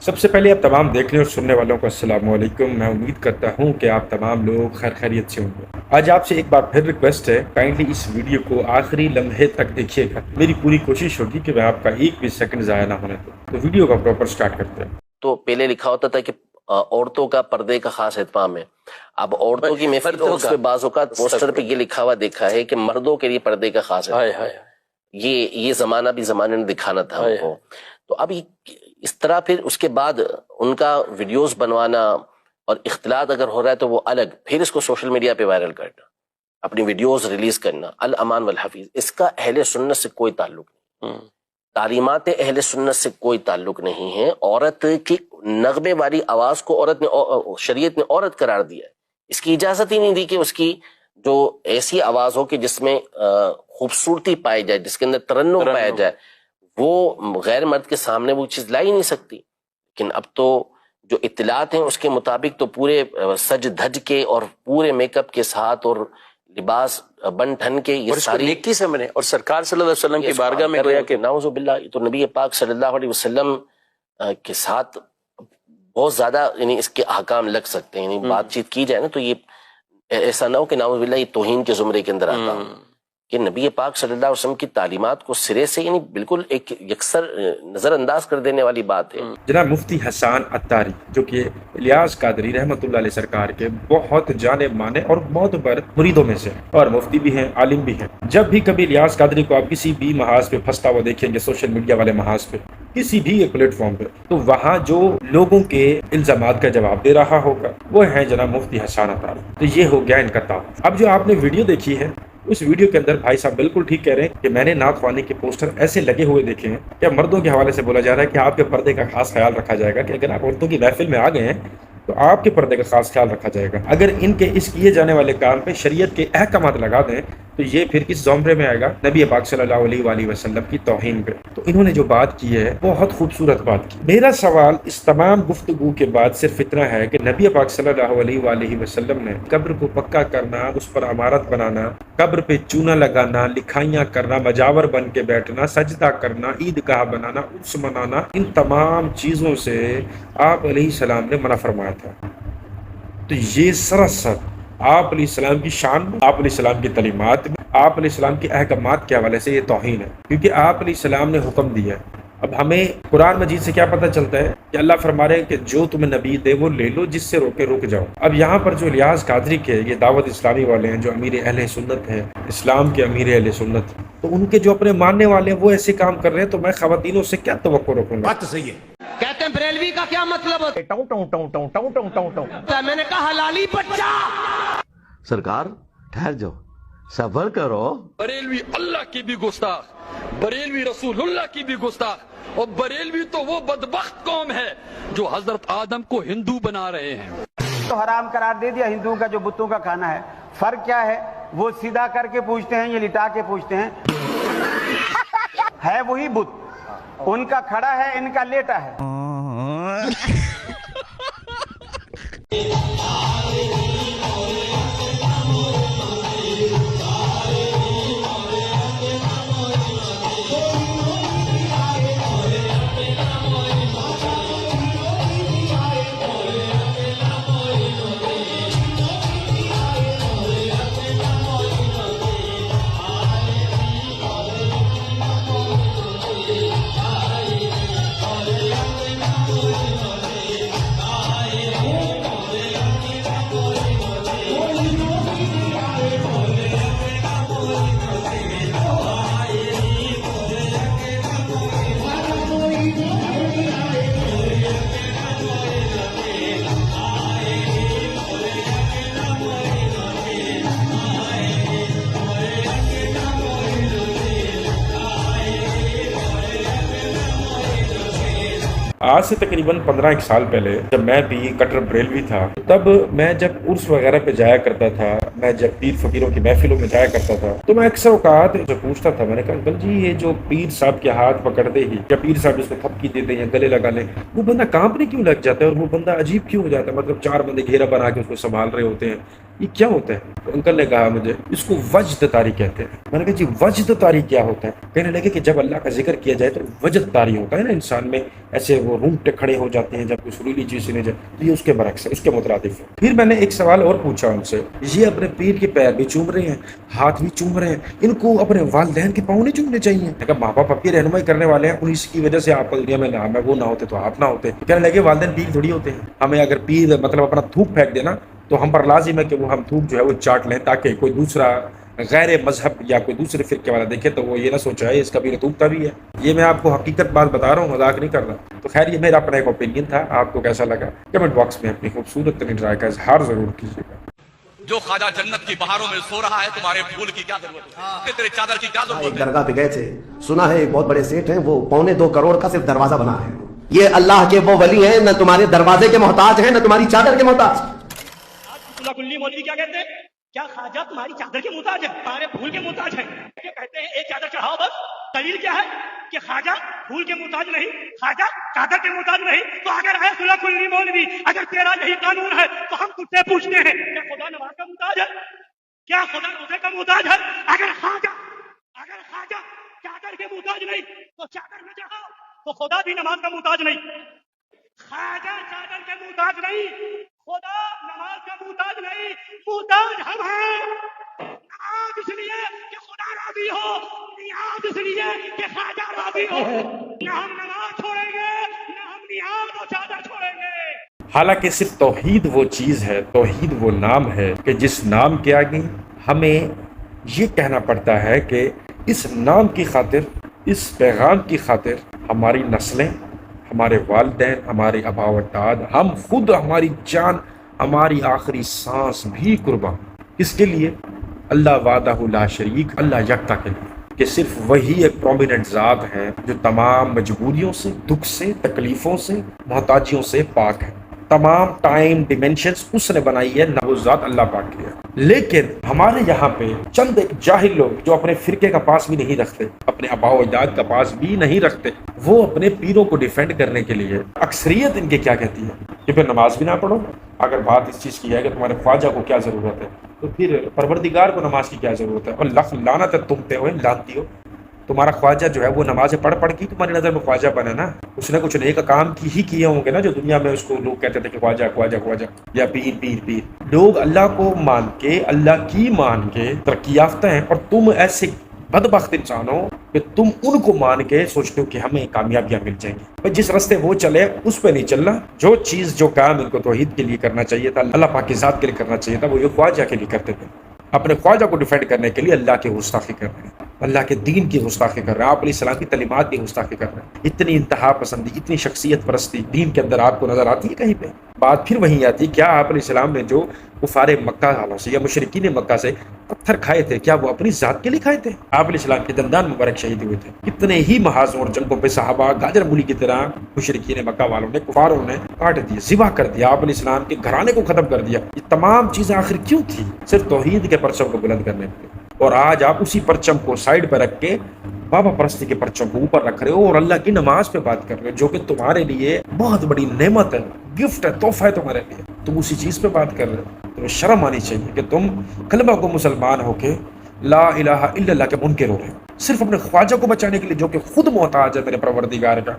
سب سے پہلے آپ تمام دیکھنے اور سننے والوں کو السلام علیکم۔ میں امید کرتا ہوں کہ آپ تمام لوگ خیر خیریت سے ہوں گے۔ آج آپ سے ایک بار پھر ریکویسٹ ہے، کائنڈلی اس ویڈیو کو آخری لمحے تک دیکھیے گا۔ میری پوری کوشش ہوگی کہ میں آپ کا ایک بھی سیکنڈ ضائع نہ ہونے دوں۔ تو ویڈیو کا پراپر سٹارٹ کرتے ہیں۔ تو پہلے لکھا ہوتا تھا کہ عورتوں کا پردے کا خاص اہتمام ہے۔ اب عورتوں کی محفل اور اس پہ بعض اوقات پوسٹر پہ یہ لکھا ہوا دیکھا ہے کہ مردوں کے لیے پردے کا خاص ہے۔ یہ زمانہ بھی زمانے نے دکھانا تھا ان کو۔ تو اب اس طرح پھر اس کے بعد ان کا ویڈیوز بنوانا اور اختلاط اگر ہو رہا ہے تو وہ الگ، پھر اس کو سوشل میڈیا پہ وائرل کرنا، اپنی ویڈیوز ریلیز کرنا، الامان والحفیظ، اس کا اہل سنت سے کوئی تعلق نہیں، تعلیمات اہل سنت سے کوئی تعلق نہیں ہے۔ عورت کی نغمے والی آواز کو شریعت نے عورت قرار دیا ہے، اس کی اجازت ہی نہیں دی کہ اس کی جو ایسی آواز ہو کہ جس میں خوبصورتی پائی جائے، جس کے اندر ترنم پایا جائے، وہ غیر مرد کے سامنے وہ چیز لا ہی نہیں سکتی۔ لیکن اب تو جو اطلاعات ہیں اس کے مطابق تو پورے سج دھج کے اور پورے میک اپ کے ساتھ اور لباس بن ٹھن کے یہ ساری نیکی سے بنے، اور سرکار صلی اللہ علیہ وسلم کی بارگاہ میں گویا کہ نعوذ باللہ، تو نبی پاک صلی اللہ علیہ وسلم کے ساتھ بہت زیادہ یعنی اس کے احکام لگ سکتے ہیں، یعنی بات چیت کی جائے نا تو یہ ایسا نہ ہو کہ نعوذ باللہ یہ توہین کے زمرے کے اندر آتا ہوں کہ نبی پاک صلی اللہ علیہ وسلم کی تعلیمات کو سرے سے یعنی بالکل ایک یکسر نظر انداز کر دینے والی بات ہے۔ جناب مفتی حسان عطاری جو کہ الیاس قادری رحمۃ اللہ علیہ سرکار کے بہت جانے مانے اور معتبر مریدوں میں سے، اور مفتی بھی ہیں، عالم بھی ہیں۔ جب بھی کبھی الیاس قادری کو آپ کسی بھی محاذ پہ پھنستا ہوا دیکھیں گے، سوشل میڈیا والے محاذ پہ، کسی بھی ایک پلیٹ فارم پہ، تو وہاں جو لوگوں کے الزامات کا جواب دے رہا ہوگا وہ ہے جناب مفتی حسان عطاری۔ تو یہ ہو گیا ان کا تعارف۔ اب جو آپ نے ویڈیو دیکھی ہے، اس ویڈیو کے اندر بھائی صاحب بالکل ٹھیک کہہ رہے ہیں کہ میں نے نعت خوانی کے پوسٹر ایسے لگے ہوئے دیکھے ہیں کہ مردوں کے حوالے سے بولا جا رہا ہے کہ آپ کے پردے کا خاص خیال رکھا جائے گا، کہ اگر آپ عورتوں کی محفل میں آ گئے ہیں تو آپ کے پردے کا خاص خیال رکھا جائے گا۔ اگر ان کے اس کیے جانے والے کام پہ شریعت کے احکامات لگا دیں تو یہ پھر کس زمرے میں آئے گا؟ نبی پاک صلی اللہ علیہ وآلہ وسلم کی توہین پہ۔ تو انہوں نے جو بات کی ہے بہت خوبصورت بات کی۔ میرا سوال اس تمام گفتگو کے بعد صرف اتنا ہے کہ نبی پاک صلی اللہ علیہ وآلہ وسلم نے قبر کو پکا کرنا، اس پر عمارت بنانا، قبر پہ چونا لگانا، لکھائیاں کرنا، مجاور بن کے بیٹھنا، سجدہ کرنا، عیدگاہ بنانا، عرس منانا، ان تمام چیزوں سے آپ علیہ السلام نے منع فرمایا تھا۔ تو یہ سراسر آپ علیہ السلام کی شان میں، آپ علیہ السلام کی تعلیمات میں، آپ علیہ السلام کے احکامات کے حوالے سے یہ توہین ہے، کیونکہ آپ علیہ السلام نے حکم دیا ہے۔ اب ہمیں قرآن مجید سے کیا پتہ چلتا ہے کہ اللہ فرما رہے ہیں کہ جو تمہیں نبی دے وہ لے لو، جس سے روکے رک جاؤ۔ اب یہاں پر جو الیاس قادری کے یہ دعوت اسلامی والے ہیں، جو امیر اہل سنت ہیں، اسلام کے امیر اہل سنت، تو ان کے جو اپنے ماننے والے ہیں وہ ایسے کام کر رہے ہیں، تو میں خواتینوں سے کیا توقع رکھوں گا؟ بات تو صحیح ہے۔ کہتے ہیں بریلوی کا کیا مطلب ہوتا ہے؟ ٹاؤں ٹاؤں ٹاؤں ٹاؤں ٹاؤں ٹاؤں ٹاؤں ٹاؤں۔ میں نے کہا حلالی بچہ۔ سرکار ٹھہر جاؤ، صبر کرو۔ بریلوی اللہ کی بھی گستاخ، بریلوی رسول اللہ کی بھی گستاخ، اور بریلوی تو وہ بدبخت قوم ہے جو حضرت آدم کو ہندو بنا رہے ہیں۔ تو حرام قرار دے دیا ہندوؤں کا جو بتوں کا کھانا ہے۔ فرق کیا ہے؟ وہ سیدھا کر کے پوچھتے ہیں، یہ لٹا کے پوچھتے ہیں۔ ہے وہی بت، ان کا کھڑا ہے، ان کا لیٹا ہے۔ آج سے تقریباً 15 سال پہلے جب میں بھی کٹر بریلوی تھا، تب میں جب عرس وغیرہ پہ جایا کرتا تھا، میں جب پیر فقیروں کی محفلوں میں جایا کرتا تھا، تو میں اکثر اوقات جو پوچھتا تھا، میں نے کہا انکل جی یہ جو پیر صاحب کے ہاتھ پکڑتے ہی یا پیر صاحب اس کو تھپکی دیتے ہیں یا گلے لگا لیں، وہ بندہ کانپنے کیوں لگ جاتا ہے اور وہ بندہ عجیب کیوں ہو جاتا ہے؟ مطلب 4 بندے گھیرا بنا کے اس کو سنبھال رہے ہوتے ہیں، یہ کیا ہوتا ہے؟ تو انکل نے کہا مجھے اس کو وجد طاری کہتے ہیں۔ میں نے کہا جی وجد طاری کیا ہوتا ہے؟ کہنے لگے کہ جب اللہ کا ذکر کیا جائے تو وجد طاری ہوتا ہے نا، انسان میں ایسے وہ رونگٹے کھڑے ہو جاتے ہیں جب کوئی سریلی چیز سنے جائے، تو یہ اس کے برعکس ہے، اس کے مترادف ہے۔ پھر میں نے ایک سوال اور پوچھا ان سے، یہ اپنے پیر کے پیر بھی چوم رہے ہیں، ہاتھ بھی چوم رہے ہیں، ان کو اپنے والدین کے پاؤں نہیں چومنے چاہیے؟ میں نے کہا ماں باپ آپ کی رہنمائی کرنے والے ہیں، انہیں کی وجہ سے آپ کا دنیا میں نام ہے، وہ نہ ہوتے تو آپ نہ ہوتے۔ کہنے لگے والدین پیر تھوڑی ہوتے ہیں، ہمیں اگر پیر مطلب اپنا تھوک پھینک دینا تو ہم پر لازم ہے کہ وہ ہم تھوک جو ہے وہ چاٹ لیں، تاکہ کوئی دوسرا غیر مذہب یا کوئی دوسرے فرقے والا دیکھے تو وہ یہ نہ سوچائے اس کا پیر تھوکتا بھی ہے۔ یہ میں آپ کو حقیقت بات بتا رہا ہوں، مذاق نہیں کر رہا۔ تو خیر یہ میرا اپنا ایک اوپینین تھا، آپ کو کیسا لگا کمنٹ باکس میں اپنی خوبصورت ترین رائے کا اظہار ضرور کیجیے گا۔ جو خواجہ جنت کی بہاروں میں سو رہا ہے، تمہارے پھول کی کیا ضرورت ہے، تیرے چادر کی کیا ضرورت ہے؟ ایک درگاہ پہ گئے تھے، سنا ہے ایک بہت بڑے سیٹ ہیں، وہ 2.25 کروڑ کا صرف دروازہ بنا ہے۔ یہ اللہ کے وہ ولی ہیں، نہ تمہارے دروازے کے محتاج ہیں، نہ تمہاری چادر کے محتاج۔ کلی مولوی کیا کہتے ہیں؟ کیا خواجہ تمہاری چادر کے محتاج ہے، تمہارے پھول کے محتاج ہے؟ کہتے ہیں ایک چادر چڑھاؤ بس۔ دلیل کیا ہے کہ خواجہ پھول کے محتاج نہیں، خواجہ چادر کے محتاج نہیں؟ تو اگر ہے صلح کلی مولوی، اگر تیرا یہی قانون ہے تو ہم تجھ سے پوچھتے ہیں کیا خدا نماز کا محتاج ہے؟ کیا خدا روزے کا محتاج ہے؟ اگر خواجہ چادر کے محتاج نہیں تو چادر میں چڑھاؤ، تو خدا بھی نماز کا محتاج نہیں۔ خواجہ چادر کے محتاج نہیں، خدا نماز کا محتاج نہیں، محتاج ہم ہیں۔ نماز اس لیے کہ خدا راضی ہو، نیاز اس لیے کہ خواجہ راضی ہو۔ نہ ہم نماز چھوڑیں گے، نہ ہم نیاز اور چادر چھوڑیں گے۔ حالانکہ صرف توحید وہ چیز ہے، توحید وہ نام ہے کہ جس نام کے آگے ہمیں یہ کہنا پڑتا ہے کہ اس نام کی خاطر، اس پیغام کی خاطر ہماری نسلیں، ہمارے والدین، ہمارے آبا و اجداد، ہم خود، ہماری جان، ہماری آخری سانس بھی قربان۔ اس کے لیے اللہ وحدہ لا شریک، اللہ یکتا کے لیے کہ صرف وہی ایک پرومیننٹ ذات ہے جو تمام مجبوریوں سے، دکھ سے، تکلیفوں سے، محتاجیوں سے پاک ہے۔ تمام ٹائم ڈیمینشنز اس نے بنائی ہے، نہ وہ ذات اللہ پاک کی ہے۔ لیکن ہمارے یہاں پہ چند ایک جاہل لوگ جو اپنے فرقے کا پاس بھی نہیں رکھتے، اپنے آبا و اجداد کا پاس بھی نہیں رکھتے، وہ اپنے پیروں کو ڈیفینڈ کرنے کے لیے اکثریت ان کے کیا کہتی ہے کہ پھر نماز بھی نہ پڑھو۔ اگر بات اس چیز کی ہے کہ تمہارے خواجہ کو کیا ضرورت ہے، تو پھر پروردگار کو نماز کی کیا ضرورت ہے؟ اور لخ لعنت ہے تم پہ ہوئے، لانتی ہو۔ تمہارا خواجہ جو ہے وہ نمازیں پڑھ کے تمہاری نظر میں خواجہ بنے نا، اس نے کچھ نیک کام ہی کیے ہوں گے نا، جو دنیا میں اس کو لوگ کہتے تھے کہ خواجہ خواجہ خواجہ یا پیر پیر پیر۔ لوگ اللہ کو مان کے، اللہ کی مان کے ترقی یافتہ ہیں، اور تم ایسے بدبخت انسان ہو کہ تم ان کو مان کے سوچتے ہو کہ ہمیں کامیابیاں مل جائیں گی۔ جس راستے وہ چلے اس پہ نہیں چلنا۔ جو چیز، جو کام ان کو توحید کے لیے کرنا چاہیے تھا، اللہ پاک کی ذات کے لیے کرنا چاہیے تھا، وہ یہ خواجہ کے لیے کرتے تھے۔ اپنے خواجہ کو ڈیفینڈ کرنے کے لیے اللہ کی گستاخی کر رہے ہیں، اللہ کے دین کی گستاخی کر رہے ہیں، آپ علیہ السلام کی تعلیمات کی گستاخی کر رہے ہیں۔ اتنی انتہا پسندی، اتنی شخصیت پرستی دین کے اندر آپ کو نظر آتی ہے کہیں پہ؟ بات پھر وہیں آتی ہے، کیا آپ علیہ السلام نے جو کفار مکہ والوں سے یا مشرکین مکہ سے پتھر کھائے تھے، کیا وہ اپنی ذات کے لیے کھائے تھے؟ آپ علیہ السلام کے دندان مبارک شہید ہوئے تھے۔ کتنے ہی محاذوں اور جنگوں پہ صحابہ گاجر مولی کی طرح مشرکین مکہ والوں نے، کفاروں نے کاٹ دیا، ذبح کر دیا، آپ علیہ السلام کے گھرانے کو ختم کر دیا۔ یہ تمام چیزیں آخر کیوں تھی؟ صرف توحید کے پرچم کو بلند کرنے کے لیے۔ اور آج آپ اسی پرچم کو سائڈ پہ رکھ کے بابا پرستی کے پرچم کو اوپر رکھ رہے ہو، اور اللہ کی نماز پہ بات کر رہے ہو، جو کہ تمہارے لیے بہت بڑی نعمت ہے، گفٹ ہے، تحفہ ہے تمہارے لیے۔ تم اسی چیز پہ بات کر رہے ہو۔ تمہیں شرم آنی چاہیے کہ تم کلمہ کو مسلمان ہو کے لا الہ الا اللہ کے منکر ہو رہے ہو، صرف اپنے خواجہ کو بچانے کے لیے جو کہ خود محتاج ہے میرے پروردگار کا۔